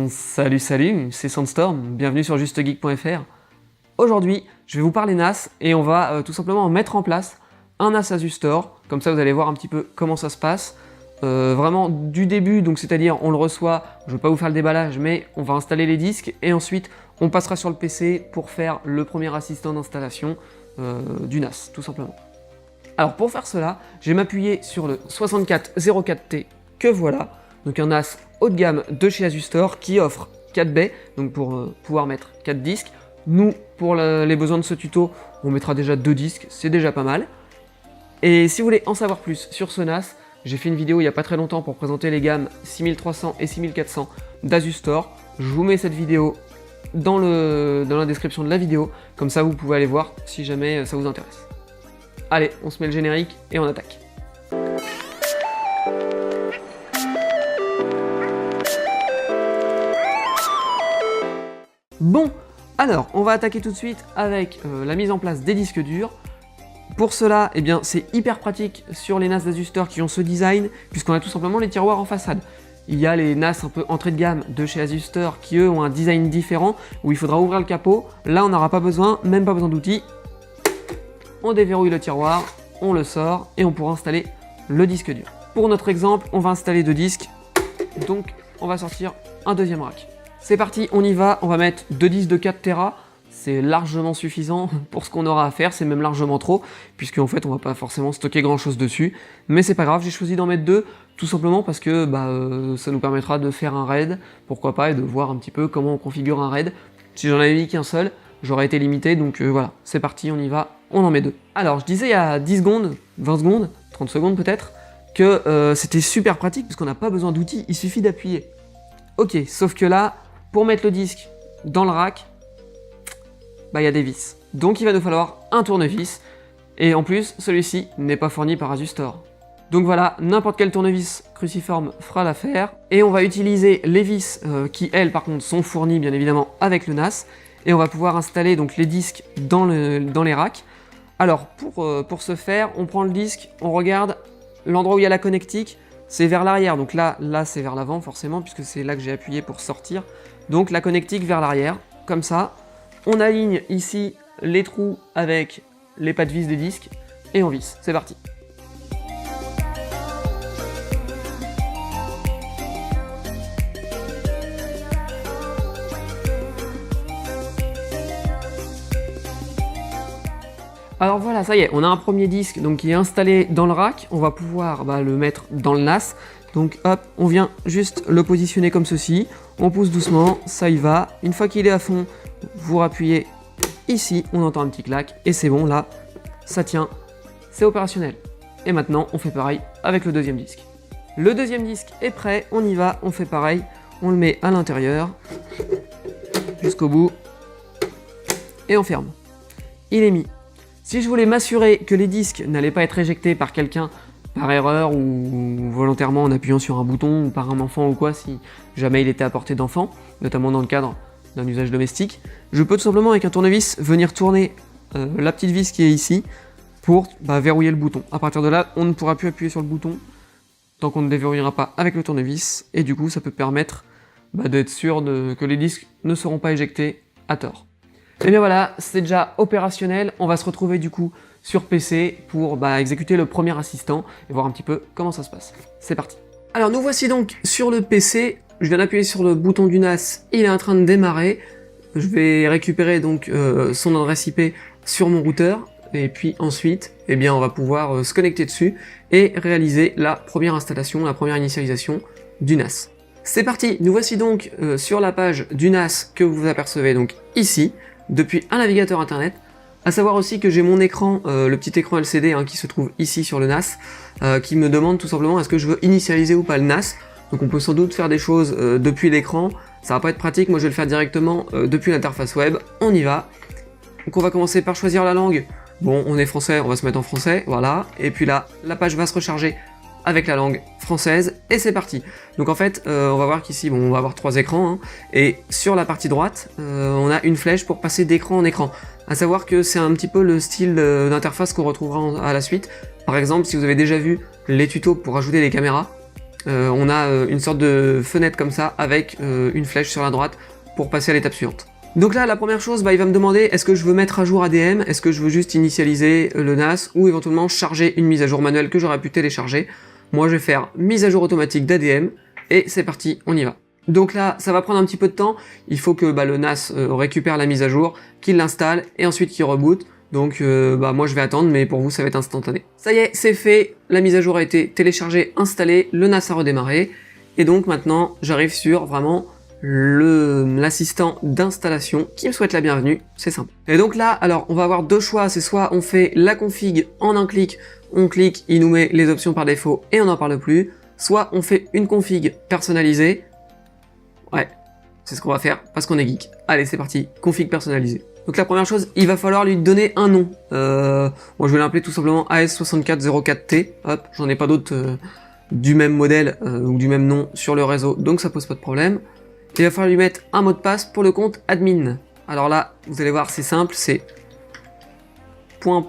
Salut, c'est Sandstorm, bienvenue sur JusteGeek.fr. Aujourd'hui, je vais vous parler NAS et on va tout simplement mettre en place un NAS Asustor. Comme ça, vous allez voir un petit peu comment ça se passe. Vraiment du début, donc c'est-à-dire on le reçoit, je ne vais pas vous faire le déballage, mais on va installer les disques et ensuite on passera sur le PC pour faire le premier assistant d'installation du NAS, tout simplement. Alors pour faire cela, je vais m'appuyer sur le 6404T que voilà, donc un NAS haut de gamme de chez Asustor qui offre 4 baies, donc pour pouvoir mettre 4 disques. Nous, pour les besoins de ce tuto, on mettra déjà 2 disques, c'est déjà pas mal. Et si vous voulez en savoir plus sur ce NAS, j'ai fait une vidéo il n'y a pas très longtemps pour présenter les gammes 6300 et 6400 d'Asustor. Je vous mets cette vidéo dans la description de la vidéo, comme ça vous pouvez aller voir si jamais ça vous intéresse. Allez, on se met le générique et on attaque. Bon, alors on va attaquer tout de suite avec la mise en place des disques durs. Pour cela, eh bien, c'est hyper pratique sur les NAS d'Asustor qui ont ce design, puisqu'on a tout simplement les tiroirs en façade. Il y a les NAS un peu entrée de gamme de chez Asustor qui eux ont un design différent, où il faudra ouvrir le capot. Là on n'aura pas besoin, même pas besoin d'outils. On déverrouille le tiroir, on le sort et on pourra installer le disque dur. Pour notre exemple, on va installer 2 disques, donc on va sortir un deuxième rack. C'est parti, on y va, on va mettre 2 disques de 4 Tera. C'est largement suffisant pour ce qu'on aura à faire, c'est même largement trop, puisque en fait on va pas forcément stocker grand chose dessus, mais c'est pas grave, j'ai choisi d'en mettre 2, tout simplement parce que ça nous permettra de faire un RAID, pourquoi pas, et de voir un petit peu comment on configure un RAID. Si j'en avais mis qu'un seul, j'aurais été limité, donc voilà, c'est parti, on y va, on en met 2. Alors je disais il y a 10 secondes, 20 secondes, 30 secondes peut-être, que c'était super pratique, puisqu'on n'a pas besoin d'outils, il suffit d'appuyer. Ok, sauf que là, pour mettre le disque dans le rack, il y a des vis. Donc il va nous falloir un tournevis, et en plus, celui-ci n'est pas fourni par Asustor. Donc voilà, n'importe quel tournevis cruciforme fera l'affaire, et on va utiliser les vis qui, elles, par contre, sont fournies, bien évidemment, avec le NAS, et on va pouvoir installer donc les disques dans les racks. Alors, pour ce faire, on prend le disque, on regarde l'endroit où il y a la connectique, c'est vers l'arrière, donc là c'est vers l'avant, forcément, puisque c'est là que j'ai appuyé pour sortir. Donc la connectique vers l'arrière, comme ça. On aligne ici les trous avec les pattes vis des disques et on visse. C'est parti. Alors voilà, ça y est, on a un premier disque donc, qui est installé dans le rack. On va pouvoir le mettre dans le NAS. Donc hop, on vient juste le positionner comme ceci. On pousse doucement, ça y va. Une fois qu'il est à fond, vous rappuyez ici, on entend un petit clac et c'est bon, là, ça tient, c'est opérationnel. Et maintenant, on fait pareil avec le deuxième disque. Le deuxième disque est prêt, on y va, on fait pareil, on le met à l'intérieur, jusqu'au bout, et on ferme. Il est mis. Si je voulais m'assurer que les disques n'allaient pas être éjectés par quelqu'un par erreur ou volontairement en appuyant sur un bouton ou par un enfant ou quoi, si jamais il était à portée d'enfant, notamment dans le cadre d'un usage domestique, je peux tout simplement avec un tournevis venir tourner la petite vis qui est ici pour verrouiller le bouton. À partir de là, on ne pourra plus appuyer sur le bouton tant qu'on ne déverrouillera pas avec le tournevis, et du coup ça peut permettre d'être sûr que les disques ne seront pas éjectés à tort. Et bien voilà, c'est déjà opérationnel, on va se retrouver du coup sur PC pour exécuter le premier assistant et voir un petit peu comment ça se passe. C'est parti. Alors nous voici donc sur le PC, je viens d'appuyer sur le bouton du NAS, il est en train de démarrer. Je vais récupérer donc son adresse IP sur mon routeur, et puis ensuite, on va pouvoir se connecter dessus et réaliser la première installation, la première initialisation du NAS. C'est parti, nous voici donc sur la page du NAS que vous apercevez donc ici, depuis un navigateur internet. À savoir aussi que j'ai mon écran, le petit écran LCD qui se trouve ici sur le NAS, qui me demande tout simplement est-ce que je veux initialiser ou pas le NAS. Donc on peut sans doute faire des choses depuis l'écran, ça va pas être pratique, moi je vais le faire directement depuis l'interface web, on y va. Donc on va commencer par choisir la langue, bon on est français, on va se mettre en français, voilà, et puis là, la page va se recharger avec la langue française, et c'est parti. Donc en fait, on va voir qu'ici, on va avoir 3 écrans, et sur la partie droite, on a une flèche pour passer d'écran en écran. À savoir que c'est un petit peu le style d'interface qu'on retrouvera à la suite. Par exemple, si vous avez déjà vu les tutos pour ajouter des caméras, on a une sorte de fenêtre comme ça avec une flèche sur la droite pour passer à l'étape suivante. Donc là, la première chose, il va me demander est-ce que je veux mettre à jour ADM, est-ce que je veux juste initialiser le NAS, ou éventuellement charger une mise à jour manuelle que j'aurais pu télécharger. Moi, je vais faire mise à jour automatique d'ADM, et c'est parti, on y va. Donc là, ça va prendre un petit peu de temps, il faut que le NAS récupère la mise à jour, qu'il l'installe, et ensuite qu'il reboot. Donc moi je vais attendre, mais pour vous ça va être instantané. Ça y est, c'est fait, la mise à jour a été téléchargée, installée, le NAS a redémarré, et donc maintenant j'arrive sur vraiment l'assistant d'installation qui me souhaite la bienvenue, c'est simple. Et donc là, alors on va avoir deux choix, c'est soit on fait la config en un clic, on clique, il nous met les options par défaut et on n'en parle plus, soit on fait une config personnalisée, ouais, c'est ce qu'on va faire parce qu'on est geek. Allez, c'est parti, config personnalisée. Donc la première chose, il va falloir lui donner un nom. Moi je vais l'appeler tout simplement AS6404T, hop, j'en ai pas d'autres du même modèle ou du même nom sur le réseau, donc ça pose pas de problème. Il va falloir lui mettre un mot de passe pour le compte admin. Alors là, vous allez voir, c'est simple, c'est ... Voilà,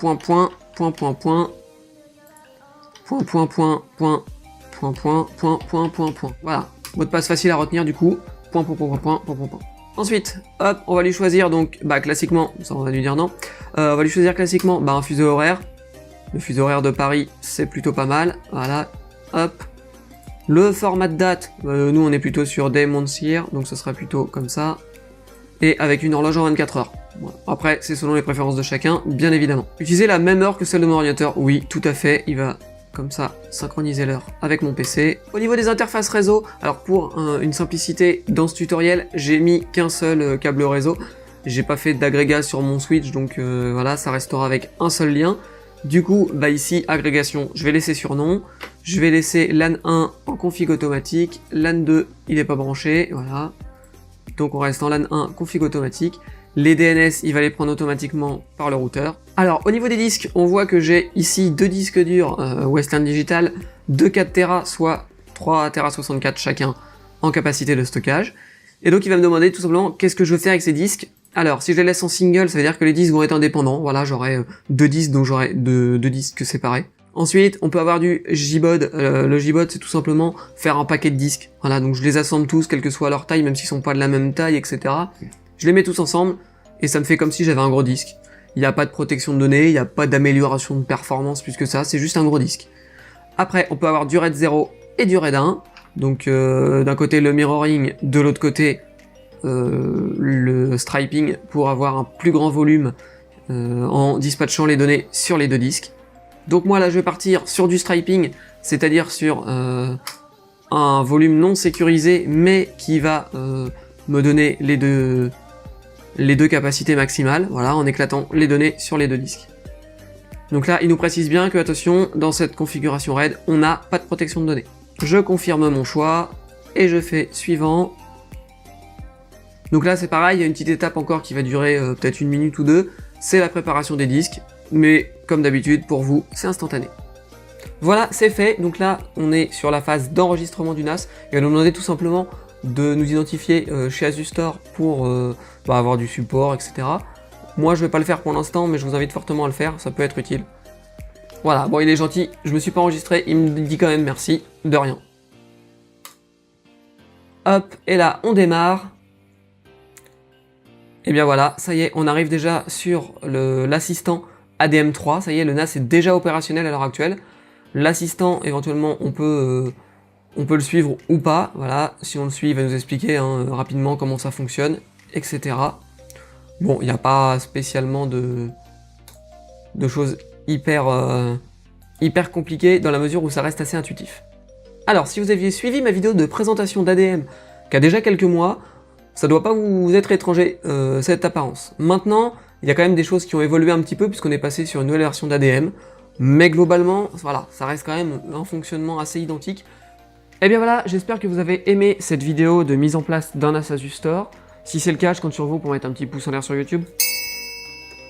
mot de passe facile à retenir du coup, ... Ensuite, hop, on va lui choisir donc, classiquement, ça on va lui dire non, on va lui choisir classiquement un fuseau horaire. Le fuseau horaire de Paris, c'est plutôt pas mal, voilà, hop. Le format de date, nous on est plutôt sur Day Month Year, donc ce sera plutôt comme ça. Et avec une horloge en 24 heures. Voilà. Après, c'est selon les préférences de chacun, bien évidemment. Utiliser la même heure que celle de mon ordinateur, oui, tout à fait, il va comme ça synchroniser l'heure avec mon PC. Au niveau des interfaces réseau, alors pour une simplicité, dans ce tutoriel, j'ai mis qu'un seul câble réseau. J'ai pas fait d'agrégat sur mon switch, donc voilà, ça restera avec un seul lien. Du coup, ici, agrégation, je vais laisser sur non. Je vais laisser LAN 1 en config automatique. LAN 2, il n'est pas branché, voilà. Donc on reste en LAN 1, config automatique. Les DNS, il va les prendre automatiquement par le routeur. Alors, au niveau des disques, on voit que j'ai ici deux disques durs Western Digital de 4 Tera, soit 3 Tera 64 chacun en capacité de stockage. Et donc il va me demander tout simplement qu'est-ce que je veux faire avec ces disques. Alors, si je les laisse en single, ça veut dire que les disques vont être indépendants. Voilà, j'aurai deux disques, donc j'aurai deux disques séparés. Ensuite, on peut avoir du JBOD. Le JBOD, c'est tout simplement faire un paquet de disques. Voilà, donc je les assemble tous, quelle que soit leur taille, même s'ils sont pas de la même taille, etc. Je les mets tous ensemble, et ça me fait comme si j'avais un gros disque. Il n'y a pas de protection de données, il n'y a pas d'amélioration de performance plus que ça, c'est juste un gros disque. Après, on peut avoir du RAID 0 et du RAID 1. Donc, d'un côté, le mirroring, de l'autre côté, le striping pour avoir un plus grand volume en dispatchant les données sur les deux disques. Donc moi là je vais partir sur du striping, c'est-à-dire sur un volume non sécurisé mais qui va me donner les deux capacités maximales, voilà, en éclatant les données sur les deux disques. Donc là il nous précise bien que attention, dans cette configuration RAID, on n'a pas de protection de données. Je confirme mon choix et je fais suivant. Donc là c'est pareil, il y a une petite étape encore qui va durer peut-être une minute ou deux, c'est la préparation des disques, mais comme d'habitude pour vous c'est instantané. Voilà, c'est fait, donc là on est sur la phase d'enregistrement du NAS, et on va nous demander tout simplement de nous identifier chez Asustor pour avoir du support, etc. Moi je vais pas le faire pour l'instant, mais je vous invite fortement à le faire, ça peut être utile. Voilà, bon il est gentil, je me suis pas enregistré, il me dit quand même merci, de rien. Hop, et là on démarre. Et bien voilà, ça y est, on arrive déjà sur l'assistant ADM3, ça y est, le NAS est déjà opérationnel à l'heure actuelle. L'assistant, éventuellement, on peut le suivre ou pas, voilà, si on le suit, il va nous expliquer rapidement comment ça fonctionne, etc. Bon, il n'y a pas spécialement de choses hyper compliquées, dans la mesure où ça reste assez intuitif. Alors, si vous aviez suivi ma vidéo de présentation d'ADM, qui a déjà quelques mois, ça doit pas vous être étranger, cette apparence. Maintenant, il y a quand même des choses qui ont évolué un petit peu, puisqu'on est passé sur une nouvelle version d'ADM, mais globalement, voilà, ça reste quand même un fonctionnement assez identique. Et bien voilà, j'espère que vous avez aimé cette vidéo de mise en place d'un NAS Asustor. Si c'est le cas, je compte sur vous pour mettre un petit pouce en l'air sur YouTube.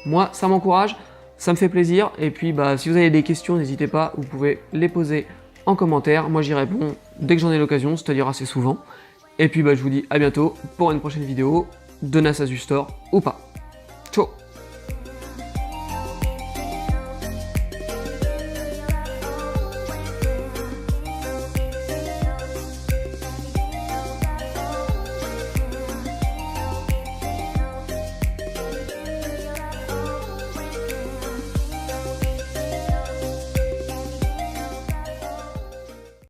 Moi, ça m'encourage, ça me fait plaisir, et puis si vous avez des questions, n'hésitez pas, vous pouvez les poser en commentaire. Moi j'y réponds dès que j'en ai l'occasion, c'est-à-dire assez souvent. Et puis je vous dis à bientôt pour une prochaine vidéo de NAS Asustor ou pas.